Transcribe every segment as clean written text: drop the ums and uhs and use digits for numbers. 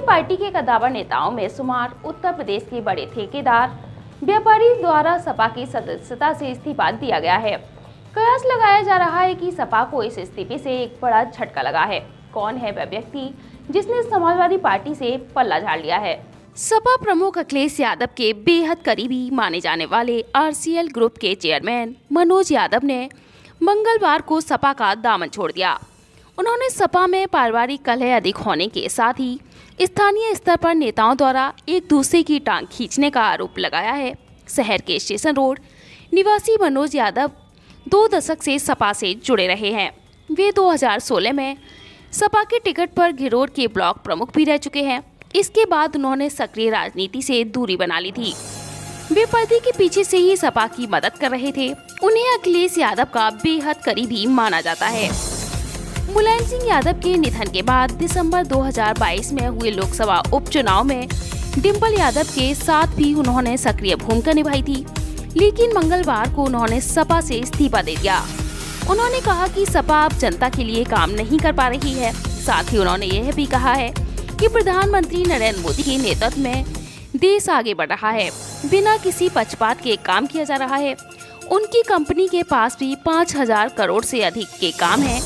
Party के कद्दावर नेताओं में शुमार उत्तर प्रदेश के बड़े ठेकेदार व्यापारी द्वारा सपा की सदस्यता से इस्तीफा दिया गया है। कयास लगाया जा रहा है कि सपा को इस इस्तीफे से एक बड़ा झटका लगा है। कौन है वह व्यक्ति जिसने समाजवादी पार्टी से पल्ला झाड़ लिया है? सपा प्रमुख अखिलेश यादव के बेहद करीबी माने जाने वाले आरसीएल ग्रुप के चेयरमैन मनोज यादव ने मंगलवार को सपा का दामन छोड़ दिया। उन्होंने सपा में पारिवारिक कलह अधिक होने के साथ ही स्थानीय स्तर पर नेताओं द्वारा एक दूसरे की टांग खींचने का आरोप लगाया है। शहर के स्टेशन रोड निवासी मनोज यादव 2 दशक से सपा से जुड़े रहे हैं। वे 2016 में सपा के टिकट पर घिरोड के ब्लॉक प्रमुख भी रह चुके हैं। इसके बाद उन्होंने सक्रिय राजनीति से दूरी बना ली थी। वे पर्दे के पीछे से ही सपा की मदद कर रहे थे। उन्हें अखिलेश यादव का बेहद करीबी माना जाता है। मुलायम सिंह यादव के निधन के बाद दिसंबर 2022 में हुए लोकसभा उपचुनाव में डिंपल यादव के साथ भी उन्होंने सक्रिय भूमिका निभाई थी, लेकिन मंगलवार को उन्होंने सपा से इस्तीफा दे दिया। उन्होंने कहा कि सपा अब जनता के लिए काम नहीं कर पा रही है। साथ ही उन्होंने यह भी कहा है कि प्रधानमंत्री नरेंद्र मोदी के नेतृत्व में देश आगे बढ़ रहा है, बिना किसी पक्षपात के काम किया जा रहा है। उनकी कंपनी के पास भी 5000 करोड़ से अधिक के काम है।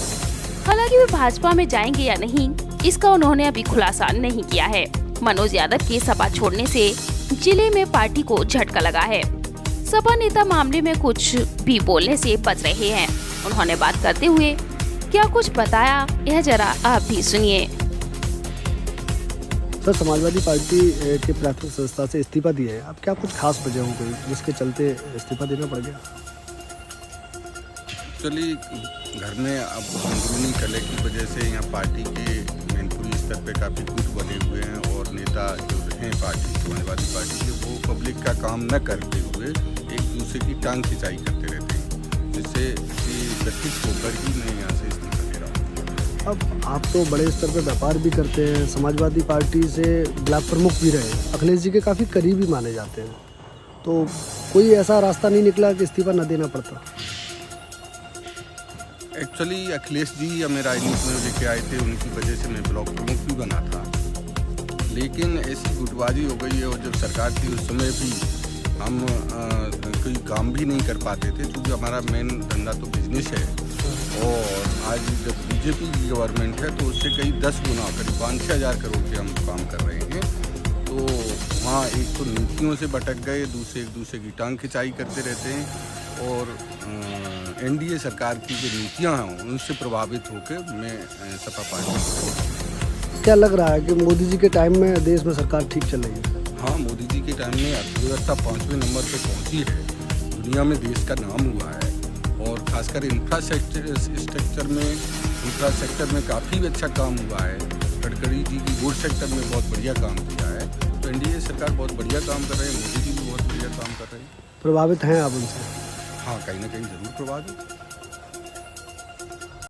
हालांकि वे भाजपा में जाएंगे या नहीं, इसका उन्होंने अभी खुलासा नहीं किया है। मनोज यादव के सपा छोड़ने से जिले में पार्टी को झटका लगा है। सपा नेता मामले में कुछ भी बोलने से बच रहे हैं। उन्होंने बात करते हुए क्या कुछ बताया, यह जरा आप भी सुनिए। सर, समाजवादी पार्टी के प्राथमिक संस्था से इस्तीफा दिया है। अब क्या कुछ खास वजह हो गई जिसके चलते इस्तीफा देना पड़ गया? एक्चुअली घर में अब अंदरूनी कलह की वजह से यहाँ पार्टी के मैनपुरी स्तर पे काफ़ी गुट बने हुए हैं और नेता जो हैं पार्टी समाजवादी पार्टी के, वो पब्लिक का काम न करते हुए एक दूसरे की टांग खिंचाई करते रहते हैं, जिससे व्यथित होकर ही मैं यहाँ से इस्तीफा दे रहा हूँ। अब आप तो बड़े स्तर पर व्यापार भी करते हैं, समाजवादी पार्टी से ब्लॉक प्रमुख भी रहे, अखिलेश जी के काफ़ी करीबी माने जाते हैं, तो कोई ऐसा रास्ता नहीं निकला कि इस्तीफा न देना पड़ता? एक्चुअली अखिलेश जी हमें राजनीति में लेके आए थे, उनकी वजह से मैं ब्लॉक प्रमुख भी बना था। लेकिन ऐसी गुटबाजी हो गई है और जब सरकार थी उस समय भी हम कोई काम भी नहीं कर पाते थे, क्योंकि हमारा मेन धंधा तो बिजनेस है। और आज जब बीजेपी की गवर्नमेंट है तो उससे कई 10 गुना करीब 5-6 हज़ार करोड़ के हम काम कर रहे हैं। तो वहाँ एक तो नीतियों से भटक गए, दूसरे एक दूसरे की टांग खिंचाई करते रहते हैं। और एनडीए सरकार की जो नीतियाँ हैं उनसे प्रभावित होकर मैं सपा पार्टी। क्या लग रहा है कि मोदी जी के टाइम में देश में सरकार ठीक चल रही है? हाँ, मोदी जी के टाइम में अर्थव्यवस्था 5वें नंबर पे पहुंची है, दुनिया में देश का नाम हुआ है। और खासकर इंफ्रास्ट्रक्चर में काफ़ी अच्छा काम हुआ है। गडकरी जी की गुड सेक्टर में बहुत बढ़िया काम किया है। तो एनडीए सरकार बहुत बढ़िया काम कर रहे हैं, मोदी जी भी बहुत बढ़िया काम कर रहे हैं। प्रभावित हैं आप उनसे? हाँ, कहीं ना कहीं ज़रूर प्रभावित।